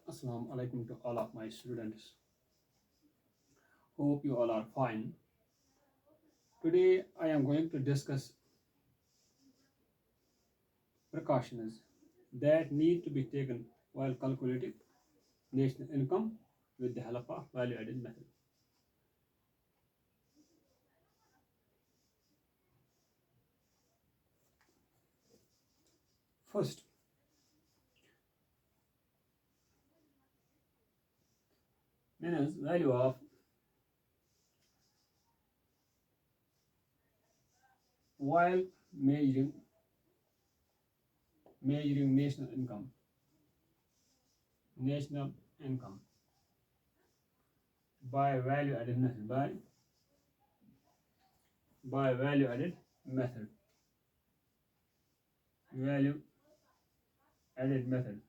Assalamu alaikum to all of my students. Hope you all are fine. Today I am going to discuss precautions that need to be taken while calculating national income with the help of value added method. First, means value of while measuring national income by value added method by value added method value added method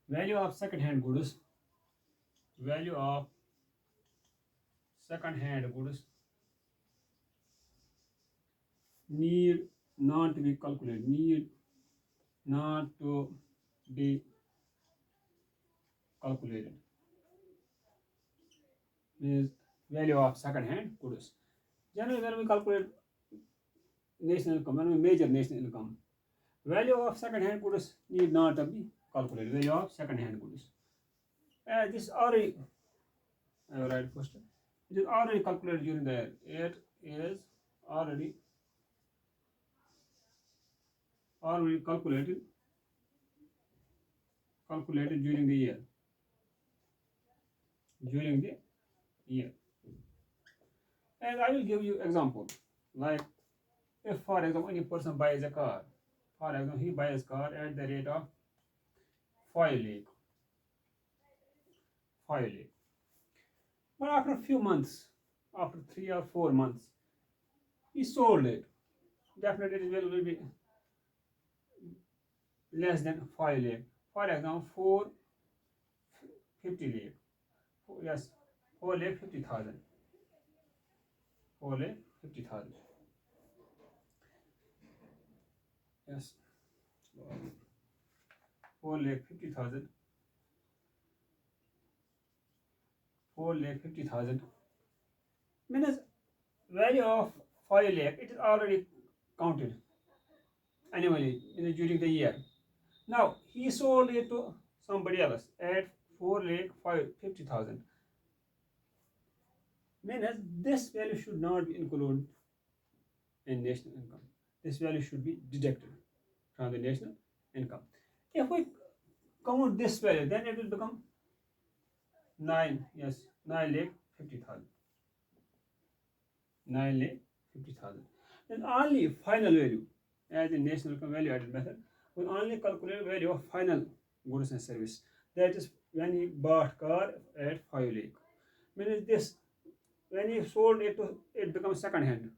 value of second hand goods value of second hand goods need not to be calculated need not to be calculated means value of second hand goods. Generally when we calculate national income, when we measure national income, value of second hand goods need not to be calculated. Value of second hand goods, this already I will write first, it is already calculated during the year. It is already calculated during the year. And I will give you example. Like if for example any person buys a car, for example he buys car at the rate of 5 lakh, 5 lakh. But after a few months, after 3 or 4 months, he sold it. Definitely it will be less than 5 lakh. For example, 450 lakh. Yes, 4 lakh 50,000. 4 lakh 50,000. Yes, 4 lakh 50,000. 4 lakh 50,000 means value of 5 lakh. It is already counted annually during the year. Now he sold it to somebody else at 4 lakh 50,000. Means this value should not be included in national income. This value should be deducted from the national income. If we count this value, then it will become 9 lakh 50,000. 9 lakh 50,000. Then only final value, as in national income value added method, will only calculate value of final goods and service. That is when he bought car at 5 lakh. Means this when he sold it to, it becomes second hand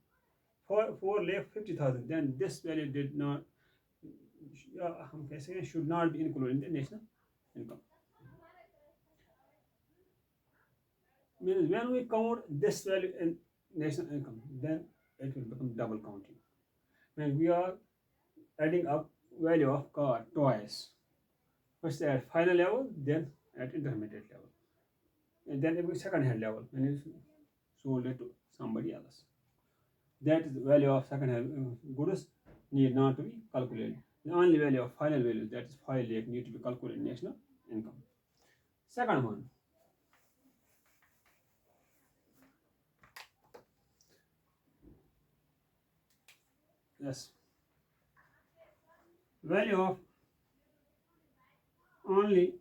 for 4 lakh 50,000. Then this value did not should not be included in the national income. Means when we count this value in national income, then it will become double counting. When we are adding up value of car twice, first at final level, then at intermediate level, and then it will second hand level when it's sold it to somebody else. That is the value of second hand goods need not to be calculated. The only value of final value, that is 5 lakh, need to be calculated in national income. Second one, yes, value of only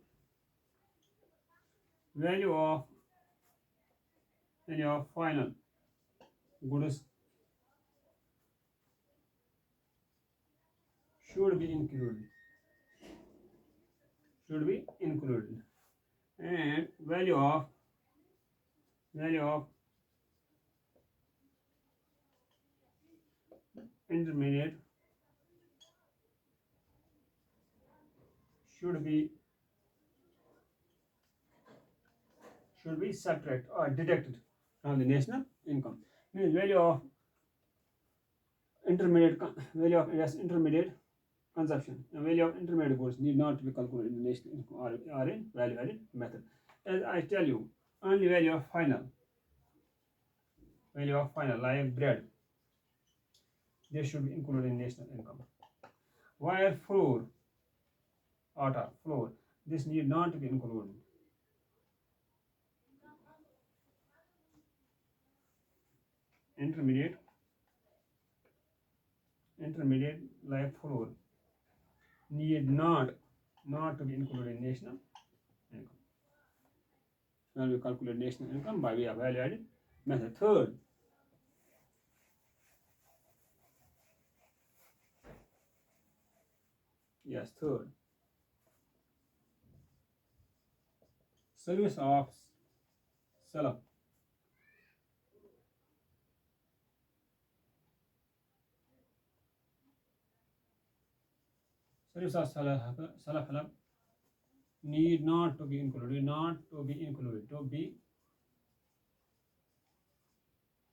value of final goods should be included and value of intermediate should be subtracted or deducted from the national income. Means value of intermediate consumption. The value of intermediate goods need not be calculated in national income or in value added method. As I tell you, only value of final like bread, this should be included in national income. Wire flour, atta, flour, this need not to be included. Intermediate like flour need not to be included in national income. When we calculate national income by way of value added method. Third, service of self. Service of self-help need not to be included, to be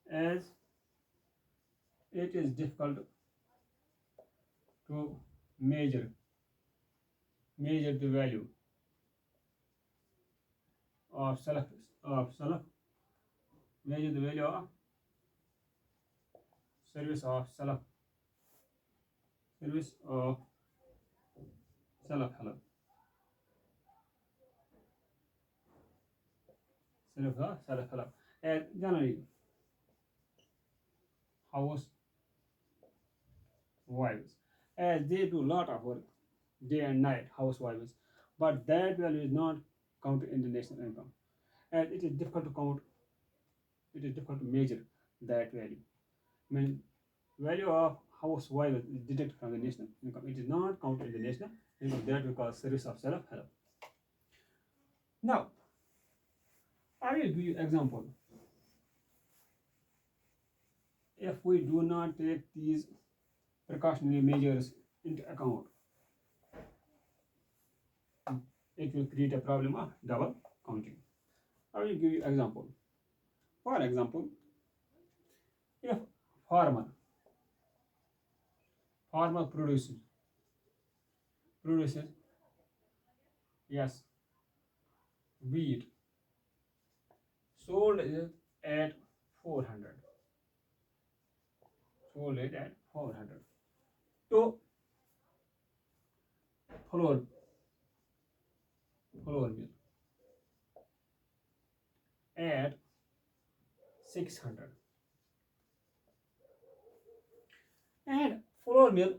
as it is difficult to measure the value of self measure the value of service of self help. And generally, housewives, as they do a lot of work day and night, housewives, but that value is not counted in the national income, and it is difficult to count. It is difficult to measure that value. I mean, value of housewives is deducted from the national income. It is not counted in the national income. That we call service of self-help. Now, I will give you example. If we do not take these precautionary measures into account, it will create a problem of double counting. I will give you example. For example, if farmer produces yes wheat, sold it at 400, to flour mill at 600, and flour mill,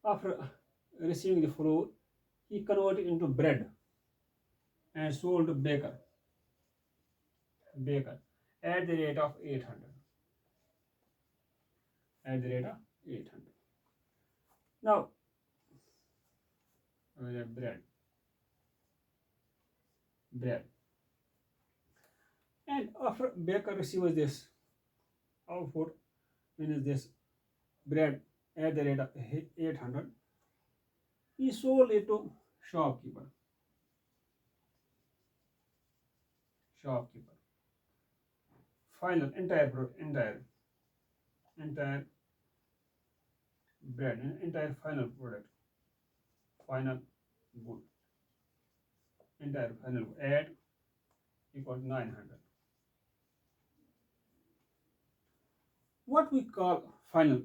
after receiving the flour, he converted into bread and sold to baker at the rate of 800. Now, bread, and after baker receives this output, means this bread at the rate of 800, he sold it to shopkeeper. Final entire bread, entire final product, final good, entire final at equal to 900. What we call final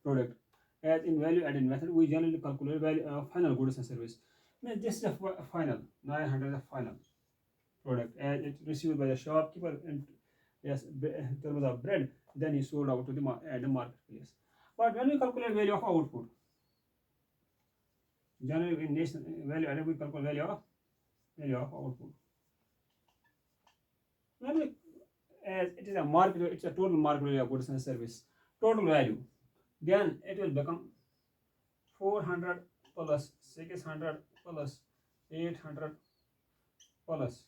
product, as in value added method, we generally calculate value of final goods and service. Means this is a final 900 is a final product as it received by the shopkeeper, and yes, in terms of bread, then he sold out to the marketplace. But when we calculate value of output, generally in national value added, we calculate value of output. When we, as it is a market, it's a total market value of goods and service, total value, then it will become 400 plus 600 plus 800 plus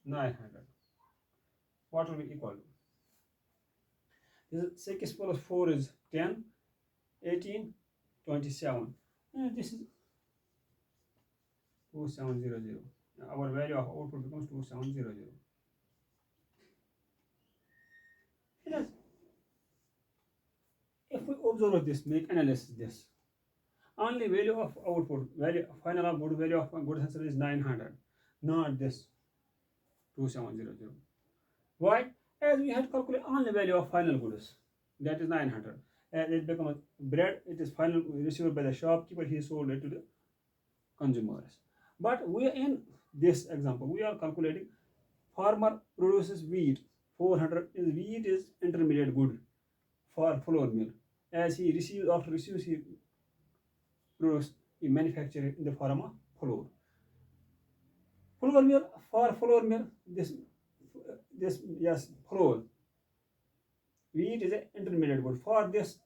900. What will be equal to? This is 6 plus 4 is 10, 18, 27. And this is 2700. Our value of output becomes 2700. Yes. If we observe this, make analysis this. Only value of output, value final of good value of good sensor is 900, not this 2700. Why? As we had calculated only value of final goods, that is 900. As it becomes bread, it is final received by the shopkeeper, he sold it to the consumers. But we are in this example, we are calculating farmer produces wheat, 400 is wheat is intermediate good for flour mill. As he receives after receives he produce he manufacture it in the form of flour. Flour mill for flour mill this yes flour wheat is an intermediate good for this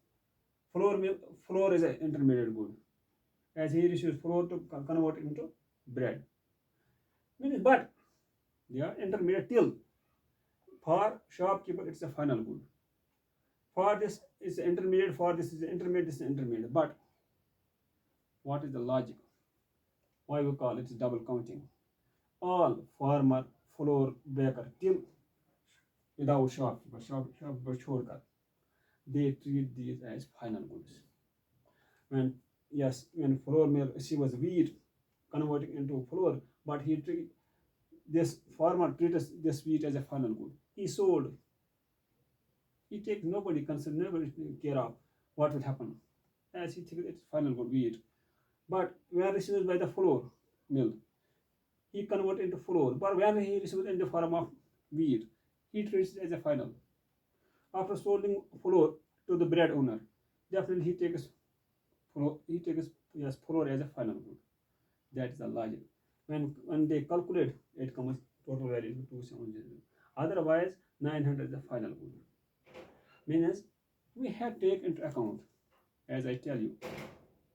flour mill flour is an intermediate good as he receives flour to convert it into bread. But they are intermediate till for shopkeeper it's a final good. For this is intermediate, for this is intermediate, this is intermediate. But what is the logic? Why we call it double counting? All farmer, flour, baker till without shopkeeper छोड़कर they treat these as final goods. When flour mill receives wheat converting into flour, but he treat this farmer treats this wheat as a final good. He sold. He takes nobody concern, nobody care of what will happen, as he thinks it's final good wheat. But when received by the flour mill, he convert into flour. But when he receives in the form of wheat, he treats it as a final. After selling flour to the bread owner, definitely he takes flour as a final good. That is the logic. When they calculate, it comes total value to 270. Otherwise, 900 is the final good. Means we have taken into account, as I tell you,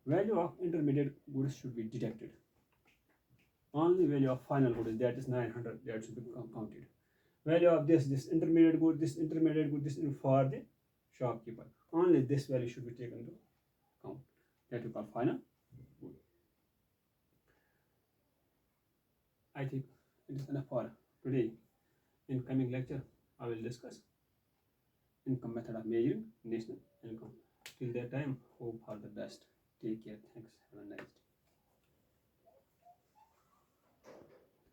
value of intermediate goods should be deducted. Only value of final good, that is 900, that should be counted. Value of this intermediate good, this intermediate good, this for the shopkeeper. Only this value should be taken into account. That we call final good. I think it is enough for today. In coming lecture, I will discuss income method of measuring national income. Till that time, hope for the best. Take care. Thanks. Have a nice day.